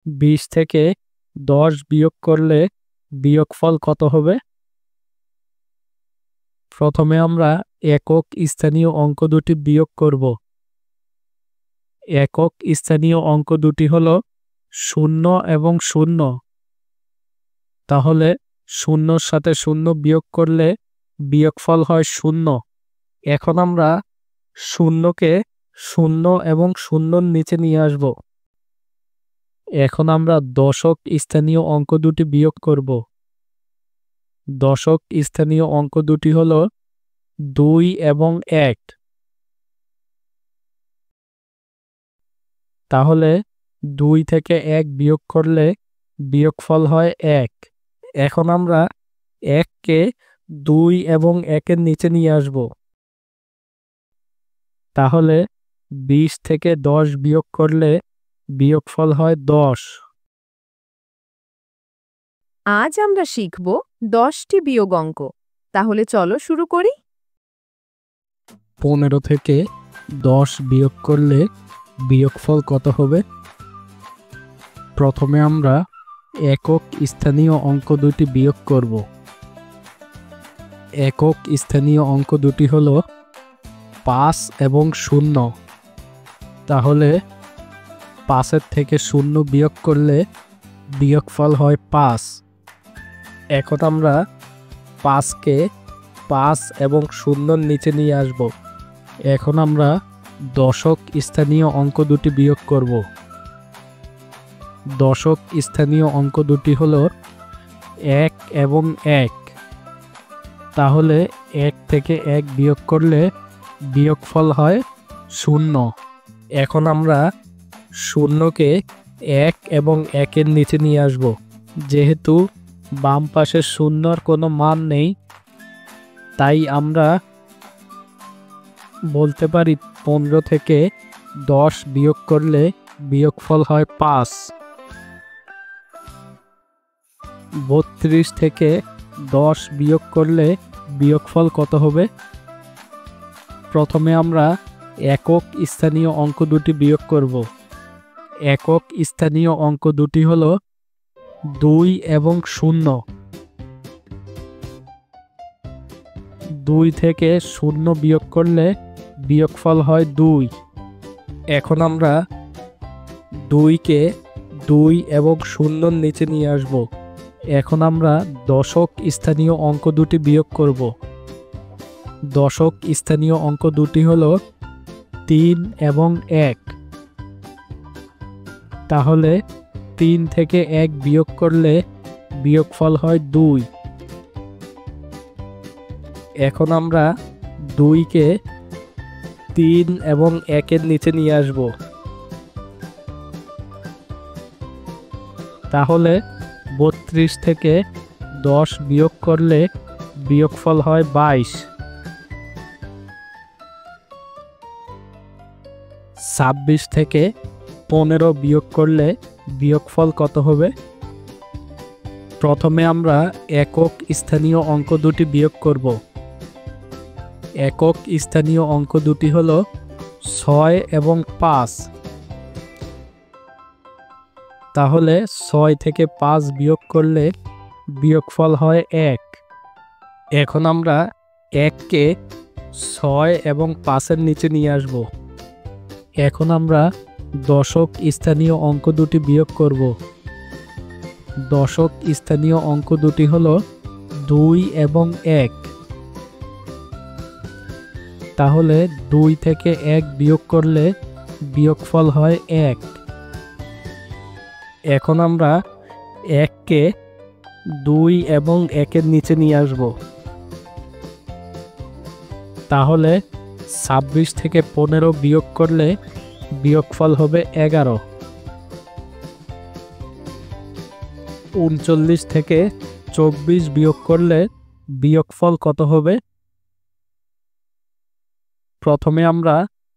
20 থেকে 10 বিয়োগ করলে বিয়োগফল কত হবে? প্রথমে আমরা একক স্থানীয় অঙ্ক দুটি বিয়োগ করব। একক স্থানীয় অঙ্ক দুটি হলো 0 এবং 0। তাহলে 0-র সাথে 0 বিয়োগ করলে বিয়োগফল হয় 0। এখন আমরা 0কে 0 এবং 0-র নিচে নিয়ে আসব। এখন আমরা দশক স্থানীয় অঙ্ক দুটি বিয়োগ করব। দশক স্থানীয় অঙ্ক দুটি হলো 2 এবং 1। তাহলে 2 থেকে 1 বিয়োগ করলে বিয়োগফল হয় 1। এখন আমরা 1কে 2 এবং 1-এর নিচে নিয়ে আসব। তাহলে 20 থেকে 10 বিয়োগ করলে বিয়োগফল হয় 10। আজ আমরা শিখব 10টি বিয়োগ অঙ্ক। তাহলে চলো শুরু করি। 15 থেকে 10 বিয়োগ করলে বিয়োগফল কত হবে? প্রথমে আমরা একক স্থানীয় অঙ্ক দুটি বিয়োগ করব। একক স্থানীয় অঙ্ক দুটি হলো 5 এবং 0। তাহলে 5-এর থেকে 0 বিয়োগ করলে বিয়োগফল হয় 5। এখন আমরা 5কে 5 এবং 0-র নিচে নিয়ে আসব। এখন আমরা দশক স্থানীয় অঙ্ক দুটি বিয়োগ করব। দশক স্থানীয় অঙ্ক দুটি হলো 1 এবং 1। তাহলে 1 থেকে 1 বিয়োগ করলে বিয়োগফল হয় 0। এখন আমরা 0কে 1 এবং 1-এর নিচে নিয়ে আসব। যেহেতু বাম পাশে 0-র কোনো মান নেই, তাই আমরা বলতে পারি 15 থেকে 10 বিয়োগ করলে বিয়োগফল হয় 5। 32 থেকে 10 বিয়োগ করলে বিয়োগফল কত হবে? প্রথমে আমরা একক স্থানীয় অঙ্ক দুটি বিয়োগ করব। একক স্থানীয় অঙ্ক দুটি হলো 2 এবং 0। 2 থেকে 0 বিয়োগ করলে বিয়োগফল হয় 2। এখন আমরা 2কে 2 এবং 0-র নিচে নিয়ে আসব। এখন আমরা দশক স্থানীয় অঙ্ক দুটি বিয়োগ করব। দশক স্থানীয় অঙ্ক দুটি হলো 3 এবং 1। তাহলে 3 থেকে 1 বিয়োগ করলে বিয়োগফল হয় 2। এখন আমরা 2কে 3 এবং 1-এর নিচে নিয়ে আসব। তাহলে 32 থেকে 10 বিয়োগ করলে বিয়োগফল হয় 22। 26 থেকে 15 বিয়োগ করলে বিয়োগফল কত হবে? প্রথমে আমরা একক স্থানীয় অঙ্ক দুটি বিয়োগ করব। একক স্থানীয় অঙ্ক দুটি হলো 6 এবং 5। তাহলে 6 থেকে 5 বিয়োগ করলে বিয়োগফল হয় 1। এখন আমরা 1কে 6 এবং 5-এর নিচে নিয়ে আসব। এখন আমরা দশক স্থানীয় অঙ্ক দুটি বিয়োগ করব। দশক স্থানীয় অঙ্ক দুটি হলো 2 এবং 1। তাহলে 2 থেকে 1 বিয়োগ করলে বিয়োগফল হয় 1। এখন আমরা 1কে 2 এবং 1-এর নিচে নিয়ে আসব। তাহলে 26 থেকে 15 বিয়োগ করলে বিয়োগফল হবে 11। 39 থেকে 24 বিয়োগ করলে বিয়োগফল কত হবে? প্রথমে আমরা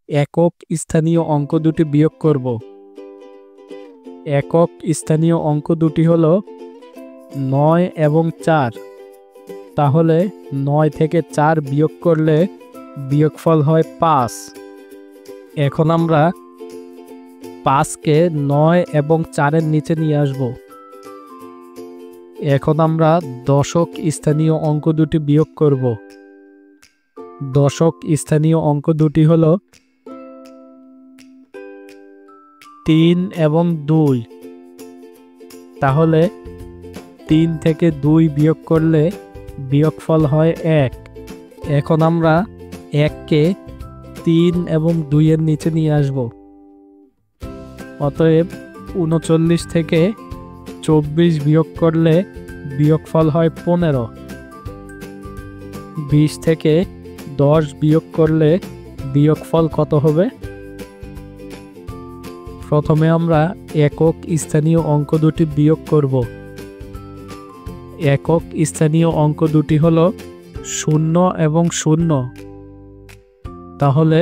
একক স্থানীয় অঙ্ক দুটি বিয়োগ করব। একক স্থানীয় অঙ্ক দুটি হলো 9 এবং 4। তাহলে 9 থেকে 4 বিয়োগ করলে বিয়োগফল হয় 5। এখন আমরা 5কে 9 এবং 4-এর নিচে নিয়ে আসব। এখন আমরা দশক স্থানীয় অঙ্ক দুটি বিয়োগ করব। দশক স্থানীয় অঙ্ক দুটি হলো 3 এবং 2। তাহলে 3 থেকে 2 বিয়োগ করলে বিয়োগফল হয় 1। এখন আমরা 1কে 3 এবং 2-এর নিচে নিয়ে আসব। অতএব 39 থেকে 24 বিয়োগ করলে বিয়োগফল হয় 15। 20 থেকে 10 বিয়োগ করলে বিয়োগফল কত হবে? প্রথমে আমরা একক স্থানীয় অঙ্ক দুটি বিয়োগ করব। একক স্থানীয় অঙ্ক দুটি হলো 0 এবং 0। তাহলে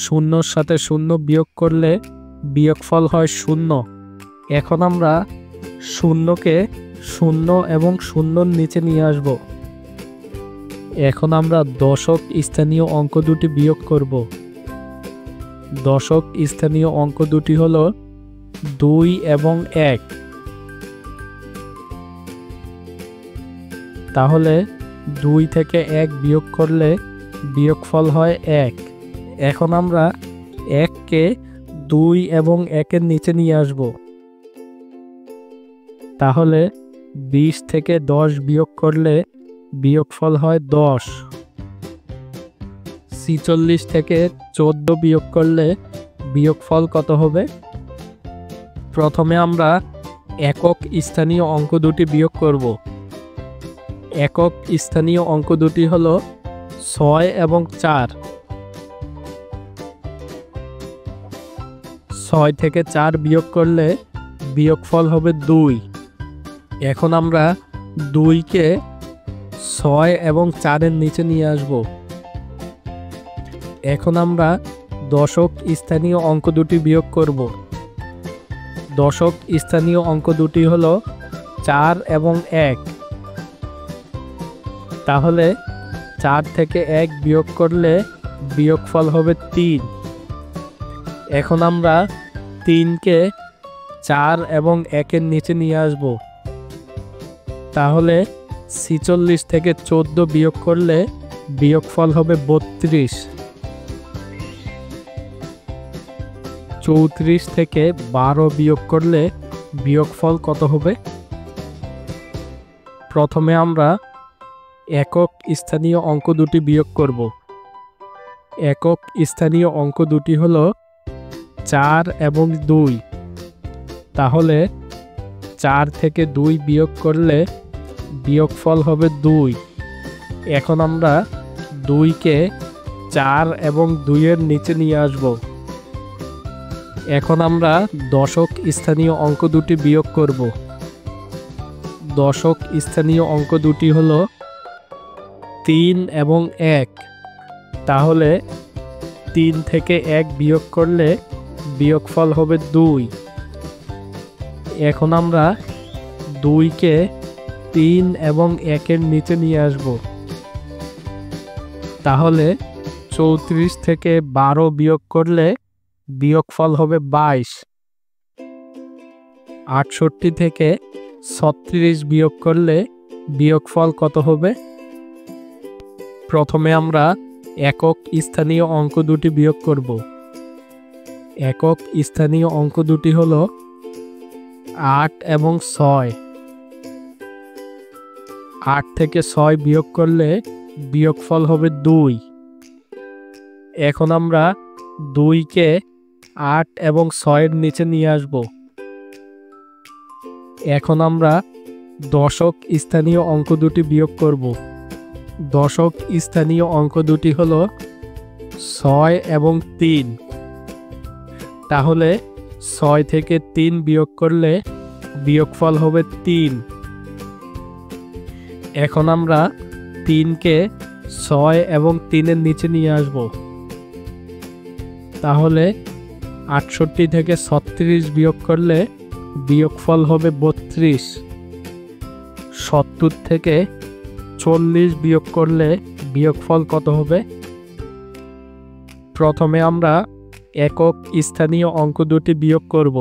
0-র সাথে 0 বিয়োগ করলে বিয়োগফল হয় 0। এখন আমরা 0কে 0 এবং 0-র নিচে নিয়ে আসব। এখন আমরা দশক স্থানীয় অঙ্ক দুটি বিয়োগ করব। দশক স্থানীয় অঙ্ক দুটি হলো 2 এবং 1। তাহলে 2 থেকে 1 বিয়োগ করলে বিয়োগফল হয় 1। এখন আমরা 1কে 2 এবং 1-এর নিচে নিয়ে আসব। তাহলে 20 থেকে 10 বিয়োগ করলে বিয়োগফল হয় 10। 46 থেকে 14 বিয়োগ করলে বিয়োগফল কত হবে? প্রথমে আমরা একক স্থানীয় অঙ্ক দুটি বিয়োগ করব। একক স্থানীয় অঙ্ক দুটি হলো 6 এবং 4। 6 থেকে 4 বিয়োগ করলে বিয়োগফল হবে 2। এখন আমরা 2কে 6 এবং 4-এর নিচে নিয়ে আসব। এখন আমরা দশক স্থানীয় অঙ্ক দুটি বিয়োগ করব। দশক স্থানীয় অঙ্ক দুটি হলো 4 এবং 1। তাহলে 4 থেকে 1 বিয়োগ করলে বিয়োগফল হবে 3। এখন আমরা 3কে 4 এবং 1-এর নিচে নিয়ে আসব। তাহলে 46 থেকে 14 বিয়োগ করলে বিয়োগফল হবে 32। 34 থেকে 12 বিয়োগ করলে বিয়োগফল কত হবে? প্রথমে আমরা একক স্থানীয় অঙ্ক দুটি বিয়োগ করব। একক স্থানীয় অঙ্ক দুটি হলো 4 এবং 2। তাহলে 4 থেকে 2 বিয়োগ করলে বিয়োগফল হবে 2। এখন আমরা 2কে 4 এবং 2-এর নিচে নিয়ে আসব। এখন আমরা দশক স্থানীয় অঙ্ক দুটি বিয়োগ করব। দশক স্থানীয় অঙ্ক দুটি হলো 3 এবং 1। তাহলে 3 থেকে 1 বিয়োগ করলে বিয়োগফল হবে 2। এখন আমরা 2কে 3 এবং 1-এর নিচে নিয়ে আসব। তাহলে 34 থেকে 12 বিয়োগ করলে বিয়োগফল হবে 22। 68 থেকে 36 বিয়োগ করলে বিয়োগফল কত হবে? প্রথমে আমরা একক স্থানীয় অঙ্ক দুটি বিয়োগ করব। একক স্থানীয় অঙ্ক দুটি হলো 8 এবং 6। 8 থেকে 6 বিয়োগ করলে বিয়োগফল হবে 2। এখন আমরা 2কে 8 এবং 6-এর নিচে নিয়ে আসব। এখন আমরা দশক স্থানীয় অঙ্ক দুটি বিয়োগ করব। দশক স্থানীয় অঙ্ক দুটি হলো 6 এবং 3। তাহলে 6 থেকে 3 বিয়োগ করলে বিয়োগফল হবে 3। এখন আমরা 3কে 6 এবং 3-এর নিচে নিয়ে আসব। তাহলে 68 থেকে 36 বিয়োগ করলে বিয়োগফল হবে 32। 70 থেকে 40 বিয়োগ করলে বিয়োগফল কত হবে? প্রথমে আমরা একক স্থানীয় অঙ্ক দুটি বিয়োগ করব।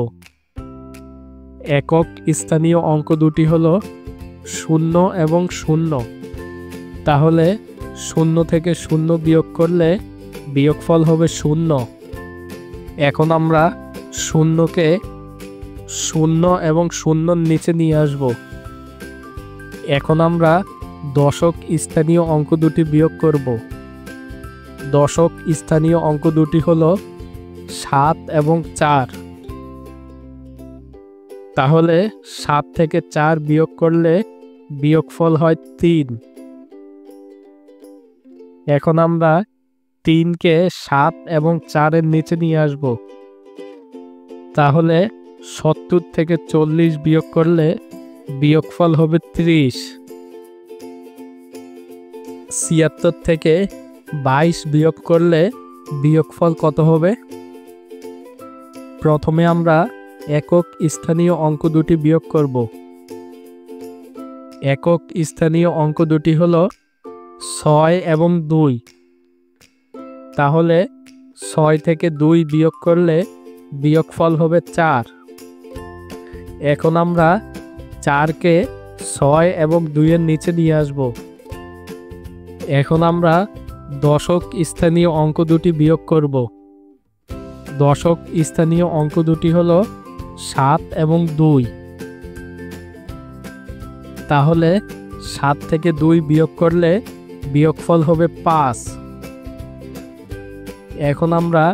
একক স্থানীয় অঙ্ক দুটি হলো 0 এবং 0। তাহলে 0 থেকে 0 বিয়োগ করলে বিয়োগফল হবে 0। এখন আমরা 0কে 0 এবং 0-র নিচে নিয়ে আসব। এখন আমরা দশক স্থানীয় অঙ্ক দুটি বিয়োগ করব। দশক স্থানীয় অঙ্ক দুটি হলো 7 এবং 4। তাহলে 7 থেকে 4 বিয়োগ করলে বিয়োগফল হয় 3। এখন আমরা 3কে 7 এবং 4-এর নিচে নিয়ে আসব। তাহলে 70 থেকে 40 বিয়োগ করলে বিয়োগফল হবে 30। 76 থেকে 22 বিয়োগ করলে বিয়োগফল কত হবে? প্রথমে আমরা একক স্থানীয় অঙ্ক দুটি বিয়োগ করব। একক স্থানীয় অঙ্ক দুটি হলো 6 এবং 2। তাহলে 6 থেকে 2 বিয়োগ করলে বিয়োগফল হবে 4। এখন আমরা 4কে 6 এবং 2-এর নিচে নিয়ে আসব। এখন আমরা দশক স্থানীয় অঙ্ক দুটি বিয়োগ করব। দশক স্থানীয় অঙ্ক দুটি হলো 7 এবং 2। তাহলে 7 থেকে 2 বিয়োগ করলে বিয়োগফল হবে 5। এখন আমরা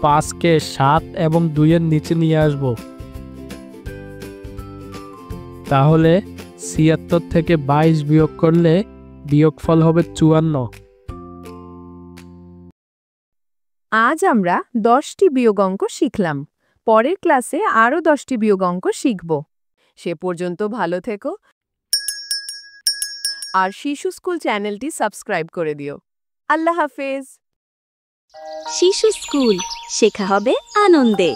5কে 7 এবং 2-এর নিচে নিয়ে আসব। তাহলে 76 থেকে 22 বিয়োগ করলে বিয়োগফল হবে 54। আজ আমরা 10টি বিয়োগ অঙ্ক শিখলাম। পরের ক্লাসে আরও 10টি বিয়োগ অঙ্ক শিখব। সে পর্যন্ত ভালো থেকো আর শিশু স্কুল চ্যানেলটি সাবস্ক্রাইব করে দিও। আল্লাহ হাফেজ। শিশু স্কুল, শেখা হবে আনন্দে।